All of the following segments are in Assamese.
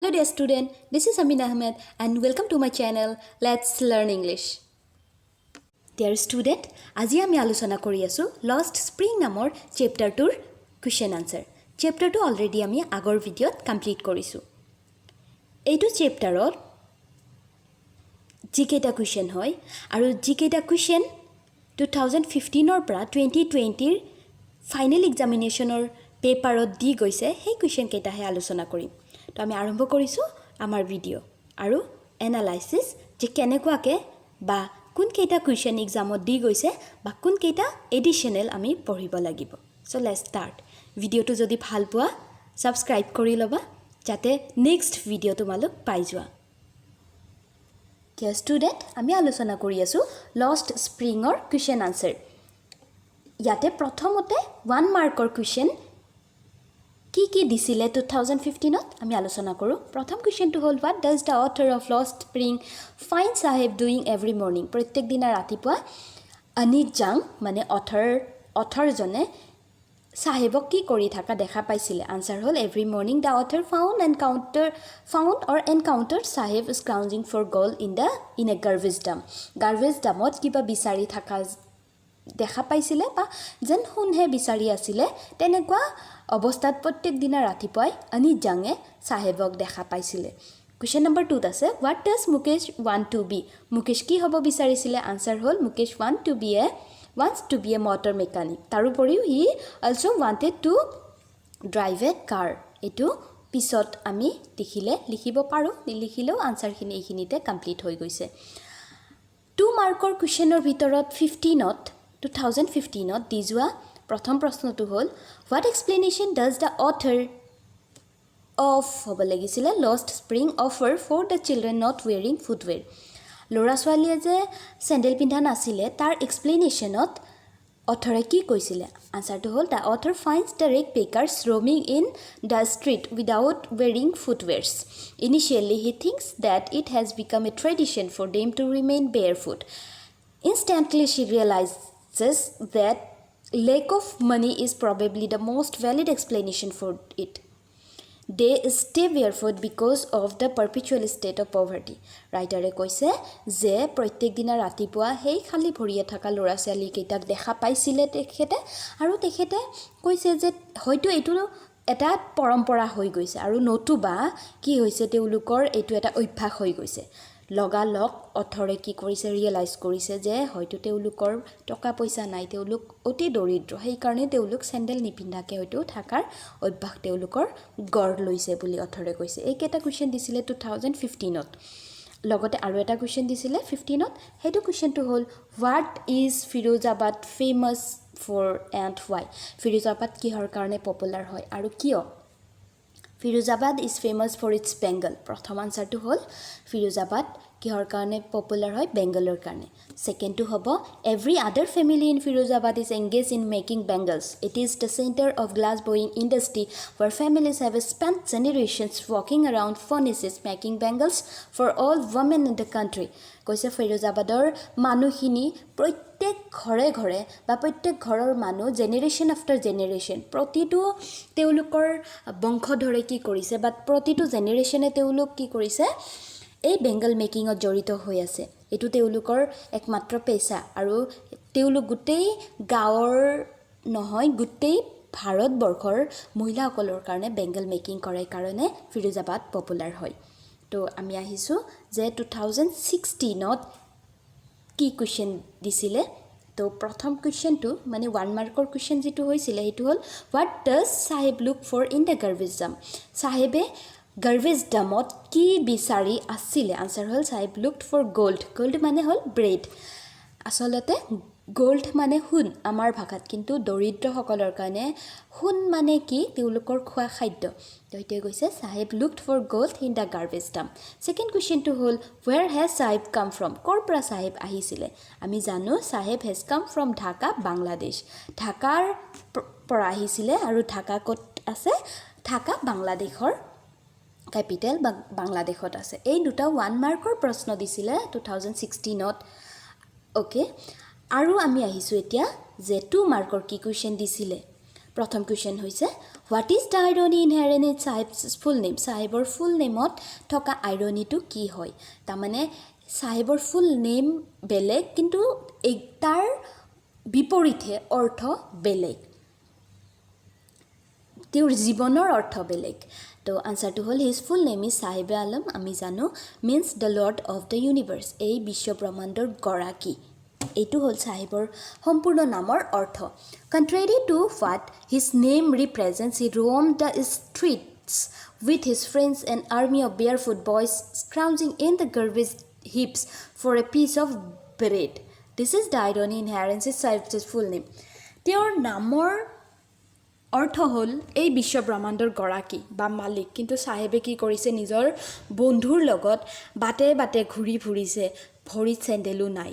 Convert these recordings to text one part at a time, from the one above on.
Hello dear student, this is Amin Ahmed and welcome to my channel Let's Learn English. Dear student, আজি আমি আলোচনা কৰি আছো Lost Spring নামৰ chapter 2 question answer. Chapter 2 already আমি আগৰ ভিডিঅত কমপ্লিট কৰিছো. এইটো chapterৰ জিকেটা question হয় আৰু জিকেটা question 2015 পৰা 2020 ৰ ফাইনেল এক্সামিনেশনৰ পেপাৰত দি গৈছে সেই question কেইটাহে আলোচনা কৰিম. তো আমি আৰম্ভ কৰিছো আমাৰ ভিডিও আৰু এনালাইসিস যে কেনেকুৱাকে বা কোন কেইটা কুৱেশ্যন এক্সামত দি গৈছে বা কোন কেইটা এডিশনাল আমি পঢ়িব লাগিব সো লেটস স্টার্ট ভিডিওটো যদি ভাল পোৱা সাবস্ক্ৰাইব কৰি লবা যাতে নেক্সট ভিডিও তোমালোক পাই যোৱা ডিয়াৰ ষ্টুডেন্ট আমি আলোচনা কৰি আছো লষ্ট স্প্ৰিংৰ কুৱেশ্যন আনসাৰ ইয়াতে প্ৰথমতে 1 মাৰ্কৰ কুৱেশ্যন কি দিছিলে 2015 ত আমি আলোচনা কৰো প্ৰথম কোৱেশ্চনটো হল what does the author of Lost Spring find Sahib doing every morning প্ৰত্যেক দিনা ৰাতিপুৱা অনিক জাং মানে অথৰ জনে সাহেবক কি কৰি থাকা দেখা পাইছিলে answer hall every morning the author found or encountered Sahib scrounging for gold in a garbage dump কিবা বিচাৰি থাকা দেখা পাইছিলে বা যেন হুনহে বিচাৰি আছিল তেনেকুৱা অৱস্থাত প্ৰত্যেক দিনা ৰাতিপুৱাই অনিক জাঙে সাহেবক দেখা পাইছিলে কোৱেশ্চন নম্বৰ 2 আছে what does Mukesh want to be Mukesh কি হ'ব বিচাৰিছিলে answer hall Mukesh wants to be a motor mechanic তাৰোপৰিও he also wanted to drive a car এটো পিছত আমি লিখিব পাৰো নিলিখিলেও আনসাৰখিনি এইখিনিতে কমপ্লিট হৈ গৈছে 2 মাৰ্কৰ কুৱেশ্যনৰ ভিতৰত 15ত 2015 ত দি যোৱা প্ৰথম প্ৰশ্নটো হল what explanation does the author of হ'ব লাগিছিলে Lost Spring offer for the children not wearing footwear লৰা ছোৱালীয়ে যে স্যান্ডেল পিন্ধা নাছিলে তাৰ এক্সপ্লেনেশনত অথৰে কি কৈছিলে আনসাৰটো হল the author finds the rag pickers roaming in the street without wearing footwears initially he thinks that it has become a tradition for them to remain barefoot instantly she realizes that lack of money is probably the most valid explanation for it. They stay barefoot because of the perpetual state of poverty. Writer কৈছে যে প্ৰত্যেক দিনা ৰাতিপুৱা হেই খালি ভৰিয়ে থকা লৰা ছোৱালী কেইটাক দেখা পাইছিলে তেখেতে আৰু তেখেতে কৈছে যে হয়তো এটো এটা পৰম্পৰা হৈ গৈছে আৰু নতুবা কি হৈছে তেওঁলোকৰ এটো এটা অভ্যাস হৈ গৈছে লগালগ অথৰে কি কৰিছে ৰিয়েলাইজ কৰিছে যে হয়তো তেওঁলোকৰ টকা পইচা নাই তেওঁলোক অতি দৰিদ্ৰ সেই কাৰণে তেওঁলোক স্যান্ডেল নিপিন্ধাকে হয়তো থাকাৰ অভ্যাস তেওঁলোকৰ গঢ় লৈছে বুলি অথৰে কৈছে এইকেটা কোৱেশ্চন দিছিলে 2015 ত লগতে আৰু এটা কোৱেশ্চন দিছিলে 15 ত হেতু কোৱেশ্চনটো হল what is Firozabad famous for and why Firozabad কিহৰ কাৰণে পপুলাৰ হয় আৰু কিয় Firozabad is famous for its bangle. প্ৰথম আনসাৰটো হল Firozabad কিহৰ কাৰণে পপুলাৰ হয় বেঙ্গলৰ কাৰণে সেকেন্ড টু হ'ব every other family in Firozabad is engaged in making bangles. It is the center of glass blowing industry where families have spent generations walking around furnaces making bangles for all women in the country. কৈছে Firozabadৰ মানুহখিনি প্ৰত্যেক ঘৰে বা প্ৰত্যেক ঘৰৰ মানুহ জেনেৰেশন আফটাৰ জেনেৰেশন প্ৰতিটো তেওঁলোকৰ বংশধৰে কি কৰিছে বা প্ৰতিটো জেনেৰেশনে তেওঁলোক কি কৰিছে এই বেঙ্গল মেকিংত জড়িত হৈ আছে এটো তেওঁলোকৰ একমাত্ৰ পেশা আৰু তেওঁলোক গোটেই গাঁৱৰ নহয় গোটেই ভাৰতবৰ্ষৰ মহিলাসকলৰ কাৰণে বেঙ্গল মেকিং কৰে কাৰণে Firozabad পপুলাৰ হয় তো আমি আহিছো যে 2016 ত কি কোৱেশ্চন দিছিলে তো প্ৰথম কোৱেশ্চনটো মানে 1 মাৰ্কৰ কোৱেশ্চন যেটো হৈছিলে হেতু হল what does Sahib look for in the garbage dump সাহেবে garbage dumpত কি বিচাৰি আছিল answer hall Sahib looked for gold মানে হল ব্ৰেড আসলতে গোল্ড মানে হুন আমাৰ ভাষাত কিন্তু দৰিদ্ৰ সকলৰ কাৰণে হুন মানে কি তেওঁলোকৰ খোৱা খাদ্য তইতে কৈছে Sahib looked for gold in the garbage dump second question to hol where has Sahib come from কৰ পৰা Sahib আহিছিলে আমি জানো Sahib has come from Dhaka Bangladesh ঢাকাৰ পৰা আহিছিলে আৰু ঢাকা কত আছে ঢাকা বাংলাদেশৰ ক্যাপিটাল বাংলাদেশত আছে এই দুটা 1 মাৰ্কৰ প্ৰশ্ন দিছিলে 2016 ত ওকে আৰু আমি আহিছো এতিয়া যে 2 মাৰ্কৰ কি কোৱেশ্চন দিছিলে প্ৰথম কুৱেশ্যন হৈছে what is the irony inherent in Saheb's full name চাহেবৰ ফুল নেমত থকা আইৰনিটো কি হয় তাৰমানে চাহেবৰ ফুল নেম বেলেগ কিন্তু তাৰ বিপৰীতে অৰ্থ বেলেগ তেওঁৰ জীৱনৰ অৰ্থ বেলেগ তো আনসাৰটো হ'ল his full name is Shahe Alam আমি জানো means the lord of the universe এই বিশ্ব ব্ৰহ্মাণ্ডৰ গৰাকী এইটো হ'ল চাহেবৰ সম্পূৰ্ণ নামৰ অৰ্থ contrary to what his name represents he roams the streets with his friends an army of barefoot boys scrounging in the garbage heaps for a piece of bread this is the irony inherent in Sahib's full name তেওঁৰ নামৰ অৰ্থ হ'ল এই বিশ্ব ব্ৰহ্মাণ্ডৰ গৰাকী বা মালিক কিন্তু চাহেবে কি কৰিছে নিজৰ বন্ধুৰ লগত বাটে বাটে ঘূৰি ফুৰিছে ভৰিত চেণ্ডেলো নাই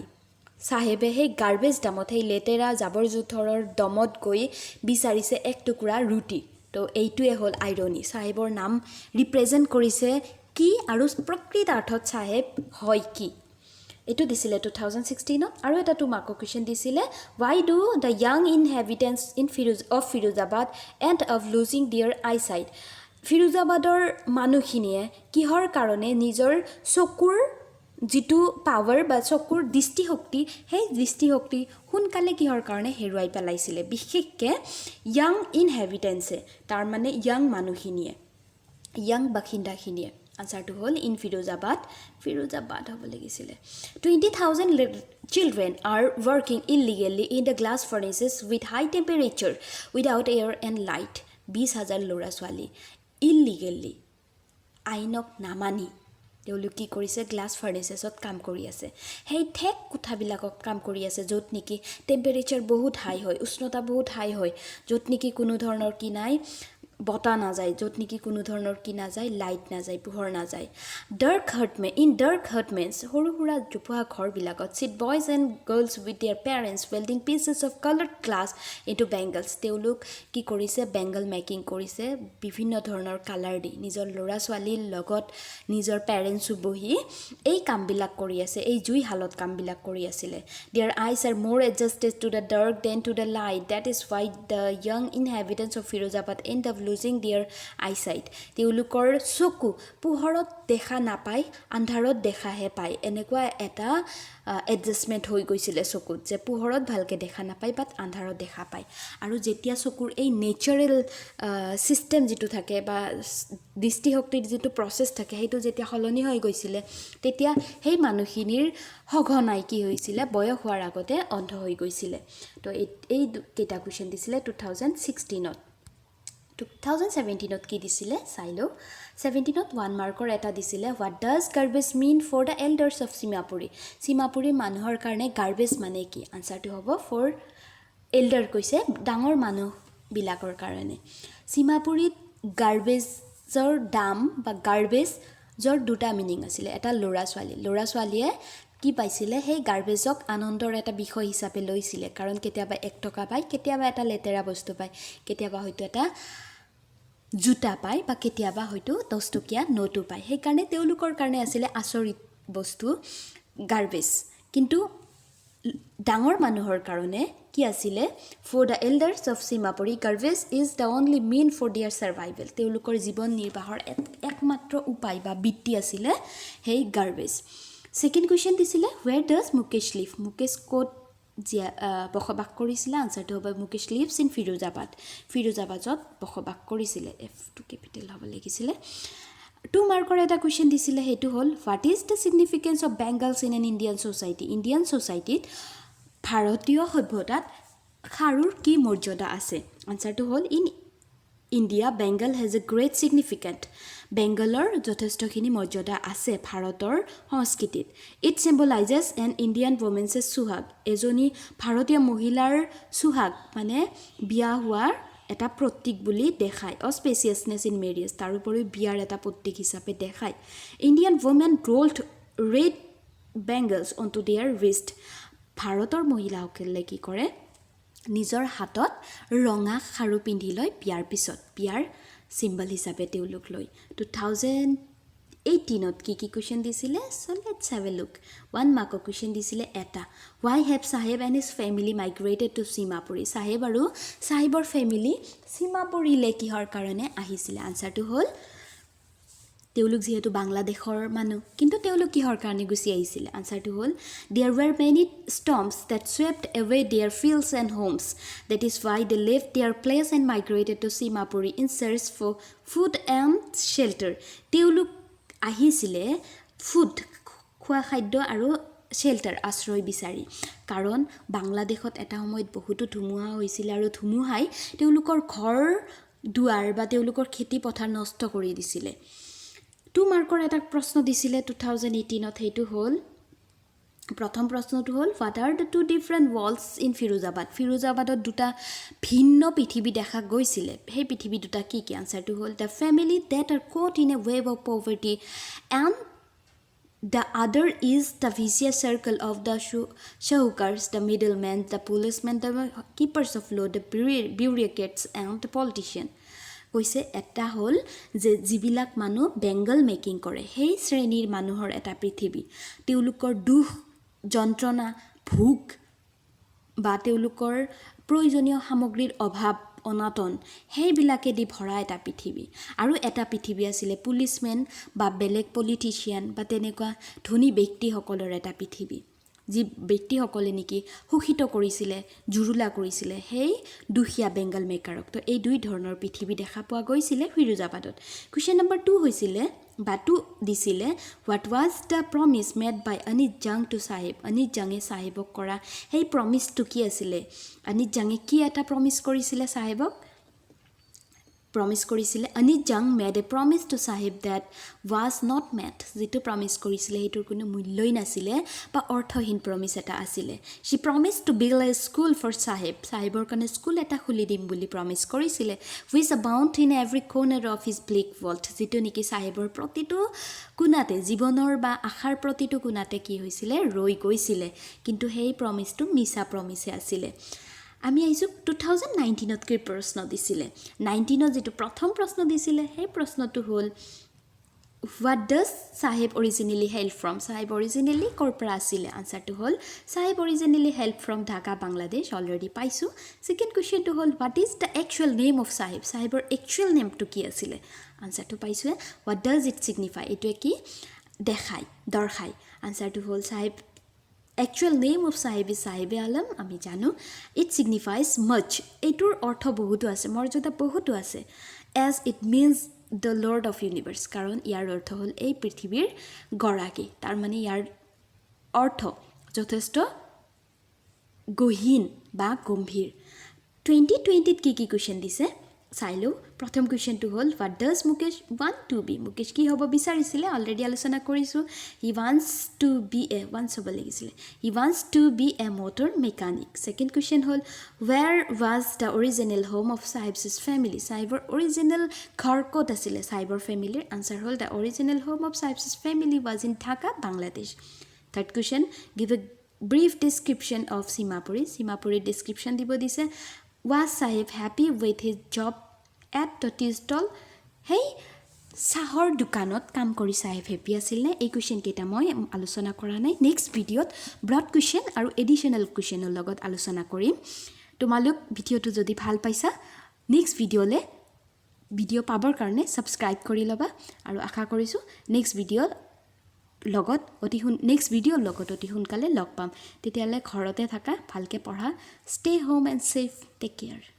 চাহেবে সেই গাৰ্বেজ ডামত সেই লেতেৰা জাবৰ জোথৰৰ দমত গৈ বিচাৰিছে এক টুকুৰা ৰুটি তো এইটোৱে হ'ল আইৰনি চাহেবৰ নাম ৰিপ্ৰেজেণ্ট কৰিছে কি আৰু প্ৰকৃতাৰ্থত চাহেব হয় কি এইটো দিছিলে 2016ত আৰু এটা টু মাৰ্কৰ কুৱেশ্যন দিছিলে why do the young inhabitants in Firozabad end up losing their eyesight ফিৰোজাবাদৰ মানুহখিনিয়ে কিহৰ কাৰণে নিজৰ চকুৰ যিটো পাৱাৰ বা চকুৰ দৃষ্টিশক্তি সেই দৃষ্টিশক্তি সোনকালে কিহৰ কাৰণে হেৰুৱাই পেলাইছিলে বিশেষকৈ ইয়াং ইনহেবিটেন্সে তাৰ মানে ইয়াং মানুহখিনিয়ে ইয়াং বাসিন্দাখিনিয়ে আনসাৰটো হ'ল ইন ফিৰোজাবাদ হ'ব লাগিছিলে 20,000 children are working illegally in the glass furnaces with high temperature without air and light 20,000 ল'ৰা ছোৱালী illegally আইনক নামানি তেওঁলোক কি কৰিছে গ্লাছ ফাৰ্নেচেছত কাম কৰি আছে সেই ঠেক কোঠাবিলাকক কাম কৰি আছে য'ত নেকি টেম্পাৰেচাৰ বহুত হাই হয় উষ্ণতা বহুত হাই হয় য'ত নেকি কোনো ধৰণৰ কি নাই বতাহ নাযায় য'ত নেকি কোনো ধৰণৰ কি নাযায় লাইট নাযায় পোহৰ নাযায় ডাৰ্ক হাৰ্টমেন্স সৰু সুৰা জোপোহা ঘৰবিলাকত sit boys and girls with their parents welding pieces of coloured glass into bangles তেওঁলোক কি কৰিছে বেংগল মেকিং কৰিছে বিভিন্ন ধৰণৰ কালাৰ দি নিজৰ ল'ৰা ছোৱালীৰ লগত নিজৰ পেৰেণ্টছো বহি এই কামবিলাক কৰি আছে এই জুই হালত কামবিলাক কৰি আছিলে their eyes are more adjusted to the dark than to the light that is why the young inhabitants of Firozabad and the losing their eyesight তেওঁলোকৰ চকু পোহৰত দেখা নাপায় আন্ধাৰত দেখাহে পায় এনেকুৱা এটা এডজাষ্টমেণ্ট হৈ গৈছিলে চকুত যে পোহৰত ভালকৈ দেখা নাপায় বাট আন্ধাৰত দেখা পায় আৰু যেতিয়া চকুৰ এই নেচাৰেল ছিষ্টেম যিটো থাকে বা দৃষ্টিশক্তিৰ যিটো প্ৰচেছ থাকে সেইটো যেতিয়া সলনি হৈ গৈছিলে তেতিয়া সেই মানুহখিনিৰ সঘনাই কি হৈছিলে বয়স হোৱাৰ আগতে অন্ধ হৈ গৈছিলে তো এই কেইটা কুৱেশ্যন দিছিলে 2016ত 2017ত কি দিছিলে চাই লওঁ 17ত 1 মাৰ্কৰ এটা দিছিলে what does garbage mean for the elders of Seemapuri মানুহৰ কাৰণে গাৰ্বেজ মানে কি আনসাৰটো হ'ব ফৰ এল্ডাৰ কৈছে ডাঙৰ মানুহবিলাকৰ কাৰণে সীমাপুৰীত গাৰ্বেজৰ দাম বা গাৰ্বেজৰ দুটা মিনিং আছিলে এটা ল'ৰা ছোৱালীয়ে কি পাইছিলে সেই গাৰ্বেজক আনন্দৰ এটা বিষয় হিচাপে লৈছিলে কাৰণ কেতিয়াবা 1 টকা পায় কেতিয়াবা এটা লেতেৰা বস্তু পায় কেতিয়াবা হয়তো এটা জোতা পায় বা কেতিয়াবা হয়তো 10 টকীয়া নোটো পায় সেইকাৰণে তেওঁলোকৰ কাৰণে আছিলে আচৰিত বস্তু গাৰ্বেজ কিন্তু ডাঙৰ মানুহৰ কাৰণে কি আছিলে for the elders of Seemapuri garbage is the only main for their survival তেওঁলোকৰ জীৱন নিৰ্বাহৰ একমাত্ৰ উপায় বা বৃত্তি আছিলে সেই গাৰ্বেজ সেকেন্ড কুৱেশ্যন দিছিলে where does Mukesh live Mukesh ক'ত বসবাস কৰিছিলে আনসাৰটো হ'ব মুকেশ lives in ফিৰোজাবাদত বসবাস কৰিছিলে F2 কেপিটেল হ'ব লাগিছিলে 2 মাৰ্কৰ এটা কুৱেশ্যন দিছিলে সেইটো হ'ল what is the significance of Bengals in an Indian society Indian ছ'চাইটিত ভাৰতীয় সভ্যতাত খাৰুৰ কি মৰ্যাদা আছে আনসাৰটো হ'ল in India bangle has a great significant বেংগলৰ যথেষ্টখিনি মৰ্যাদা আছে ভাৰতৰ সংস্কৃতিত it symbolises an Indian women's suhag এজনী ভাৰতীয় মহিলাৰ সুহাগ মানে বিয়া হোৱাৰ এটা প্ৰতীক বুলি দেখায় অস্পেচিয়াছনেছ ইন মেৰিয়েজ তাৰোপৰি বিয়াৰ এটা প্ৰতীক হিচাপে দেখায় Indian women rolled red bangles on to their wrist ভাৰতৰ মহিলাসকলে কি কৰে নিজৰ হাতত ৰঙা খাৰু পিন্ধি লয় বিয়াৰ পিছত বিয়াৰ চিম্বল হিচাপে তেওঁলোক লয় 18ত কি কুৱেশ্যন দিছিলে so let's have a look 1 মাৰ্কৰ কুৱেশ্যন দিছিলে এটা why have Sahib and his family migrated to Simapuri Sahib আৰু Sahibৰ ফ্যামিলি সীমাপুৰীলে কিহৰ কাৰণে আহিছিলে আনসাৰটো হ'ল তেওলুক যেহেতু বাংলাদেশৰ মানুহ কিন্তু তেওলুক কিহৰ কাৰণে গুছি আহিছিল আনসাৰটো হ'ল there were many storms that swept away their fields and homes that is why they left their place and migrated to Simapuri in search for food and shelter তেওলুক আহিছিল ফুড খোৱা খাদ্য আৰু শেল্টাৰ আশ্ৰয় বিচাৰি কাৰণ বাংলাদেশত এটা সময়ত বহুতো ধুমুহা হৈছিল আৰু ধুমুহাই তেওলুকৰ ঘৰ দুৱাৰ বা তেওলুকৰ খেতি পথাৰ নষ্ট কৰি দিছিল 2 মাৰ্কৰ এটা প্ৰশ্ন দিছিলে 2018ত হেতু হ'ল প্ৰথম প্ৰশ্নটো হ'ল what are the two different worlds in ফিৰোজাবাদত দুটা ভিন্ন পৃথিৱী দেখা গৈছিল সেই পৃথিৱী দুটা কি কি আনসাৰটো হ'ল the family that are caught in a wave of poverty and the other is the vicious circle of the shahukars the middlemen the policemen the keepers of law the bureaucrats and the politician কৈছে এটা হ'ল যে জিবিলাক মানুহ বেঙ্গল মেকিং কৰে সেই শ্ৰেণীৰ মানুহৰ এটা পৃথিৱী তেওঁলোকৰ দুখ যন্ত্ৰণা ভোগ বা তেওঁলোকৰ প্ৰয়োজনীয় সামগ্ৰীৰ অভাৱ অনাটন সেইবিলাকে দি ভৰা এটা পৃথিৱী আৰু এটা পৃথিৱী আছিল পুলিচমেন বা বেলেগ পলিটিচিয়ান বা তেনেকুৱা ধনী ব্যক্তিসকলৰ এটা পৃথিৱী যি ব্যক্তিসকলে নেকি শোষিত কৰিছিল জুৰুলা কৰিছিল সেই দুখিয়া বেঙ্গল মেকাৰক তো এই দুই ধৰণৰ পৃথিৱী দেখা পোৱা গৈছিল ফিৰোজাবাদত কোৱেশ্চন নম্বৰ 2 হৈছিল বা 2 দিছিলে what was the promise made by Anit Jang to Sahib Anit Jange Sahibok কৰা সেই প্ৰমিসটো কি আছিল Anit Jange কি এটা প্ৰমিস কৰিছিল সাহেবক promise কৰিছিলে Anit Jang made a promise to Sahib that was not met যেটো promise কৰিছিলে হেতুৰ কোনো মূল্যই নাছিলে বা অৰ্থহীন promise এটা আছিলে she promised to build a school for Sahibৰ কাৰণে স্কুল এটা খুলি দিম বুলি promise কৰিছিলে with a bound in every corner of his bleak world যেটো নেকি Sahibৰ প্ৰতিটো কোণাতে জীৱনৰ বা আশাৰ প্ৰতিটো কোণাতে কি হৈছিল ৰৈ গৈছিল কিন্তু সেই promiseটো মিছা promise আছিলে আমি আইছো 2019ত কি প্ৰশ্ন দিছিলে 19ত যেটো প্ৰথম প্ৰশ্ন দিছিলে সেই প্ৰশ্নটো হ'ল what does Sahib originally hail from Sahib originally কৰপৰা আছিল আনসাৰটো হ'ল Sahib originally hail from Dhaka Bangladesh already পাইছো সেকেন্ড কোৱেশ্চনটো হ'ল what is the actual name of Sahibৰ actual name to কি আছিল আনসাৰটো পাইছো what does it signify এটো কি দেখাই দৰ্শাই আনসাৰটো হ'ল Sahib Actual name of Sahib is Sahib-e Alam আমি জানো it signifies much এটোৰ অৰ্থ বহুতো আছে মৰ্যাদা বহুতো আছে as it means the lord of universe কাৰণ ইয়াৰ অৰ্থ হ'ল এই পৃথিৱীৰ গৰাকী তাৰ মানে ইয়াৰ অৰ্থ যথেষ্ট গহীন বা গম্ভীৰ 2020 ত কি কোৱেশ্চন দিছে চাইলো প্ৰথম কোৱেশ্চনটো হ'ল what does Mukesh want to be Mukesh কি হ'ব বিচাৰিছিল অলৰেডি আলোচনা কৰিছো he wants to be a motor mechanic second question হ'ল where was the original home of Sahib's family Sahibৰ original ঘৰ ক'ত আছিল Sahibৰ ফ্যামিলিৰ আনসাৰ হ'ল the original home of Sahib's family was in Dhaka Bangladesh third question give a brief description of Simapuri description দিব দিছে was Sahib happy with his job at the tea stall hey চাহৰ দোকানত কাম কৰি Sahib happy আছিল নে এই কোৱেশ্চন কেটা মই আলোচনা কৰা নাই নেক্সট ভিডিঅত ব্ৰড কোৱেশ্চন আৰু এডিশনাল কোৱেশ্চনৰ লগত আলোচনা কৰিম তোমালোক ভিডিঅটো যদি ভাল পাইছা নেক্সট ভিডিঅ পাবৰ কাৰণে সাবস্ক্ৰাইব কৰি লবা আৰু আশা কৰিছো নেক্সট ভিডিঅ অতি সোনকালে লগ পাম তেতিয়ালে ঘৰতে থাকা ভালকে পঢ়া stay home and safe take care